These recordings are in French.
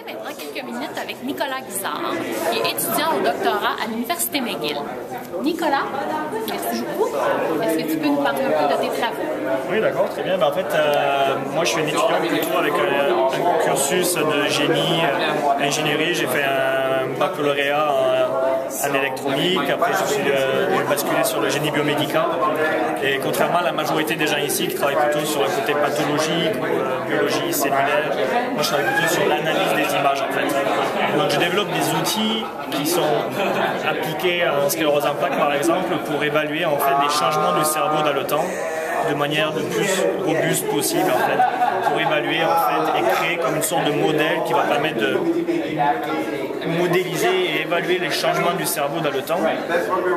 maintenant quelques minutes avec Nicolas Guissard, qui est étudiant au doctorat à l'Université McGill. Nicolas, est-ce que tu peux nous parler un peu de tes travaux? Oui, d'accord, très bien. En fait, moi, je suis un étudiant plutôt avec un cursus de génie, ingénierie. J'ai fait un baccalauréat en électronique. Après, j'ai basculé sur le génie biomédical. Et contrairement à la majorité des gens ici qui travaillent plutôt sur le côté pathologique ou biologie cellulaire, moi, je travaille plutôt sur l'analyse des images, en fait. Donc, je développe des outils qui sont appliqués en sclérose en plaques, par exemple, pour évaluer en fait les changements du cerveau dans le temps de manière le plus robuste possible, en fait, pour évaluer en fait et créer comme une sorte de modèle qui va permettre de modéliser et évaluer les changements du cerveau dans le temps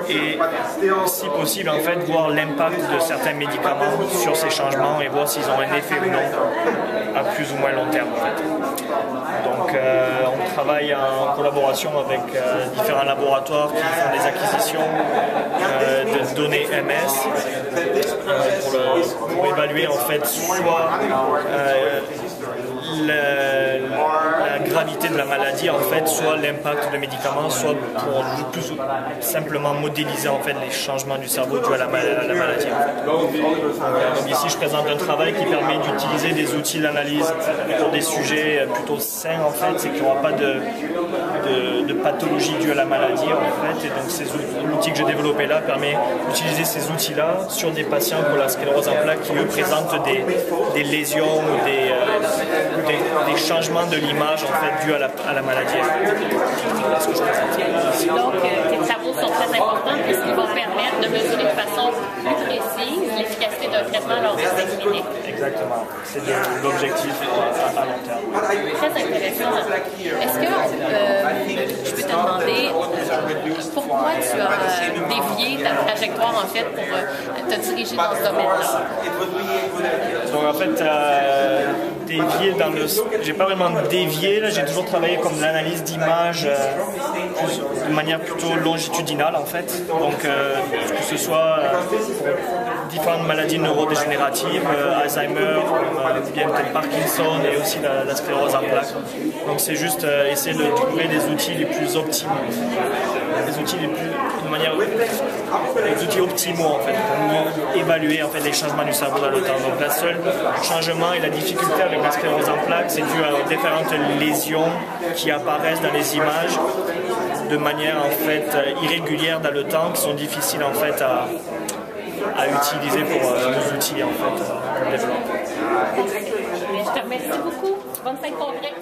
et si possible en fait voir l'impact de certains médicaments sur ces changements et voir s'ils ont un effet ou non à plus ou moins long terme, en fait. Donc on travaille en collaboration avec différents laboratoires qui font des acquisitions de données MS pour évaluer en fait soit la gravité de la maladie, en fait, soit l'impact de médicaments, soit pour plus simplement modéliser en fait les changements du cerveau dus à la maladie. En fait. Donc ici, je présente un travail qui permet d'utiliser des outils d'analyse pour des sujets plutôt sains, en fait, c'est qu'il n'y aura pas de pathologie due à la maladie, en fait. Et donc l'outil que j'ai développé là permet d'utiliser ces outils-là sur des patients pour la sclérose en plaques qui eux présentent des lésions ou des changements de l'image en fait dus à la maladie. Voilà ce que je présente. Donc, tes travaux sont très importants puisqu'ils vont permettre de mesurer de façon plus précise l'efficacité d'un traitement lors des essais cliniques. Exactement. C'est l'objectif à long terme. Très intéressant. Est-ce que je peux te demander pourquoi tu as dévié ta trajectoire en fait pour te diriger dans ce domaine-là? Donc en fait, dévié dans le... J'ai pas vraiment dévié, là, j'ai toujours travaillé comme l'analyse d'images de manière plutôt longitudinale en fait. Donc que ce soit différentes maladies neurodégénératives, Alzheimer, bien peut-être Parkinson et aussi la sclérose en plaques. Donc c'est juste essayer de trouver des outils les plus optimaux. Les outils les plus de manière les outils optimaux en fait pour évaluer en fait les changements du cerveau dans le temps. Donc la seule changement et la difficulté avec la sclérose en plaques, c'est dû à différentes lésions qui apparaissent dans les images de manière en fait irrégulière dans le temps, qui sont difficiles en fait à utiliser pour nos outils en fait qu'on développe. Je te remercie beaucoup. Bonne fin de congrès.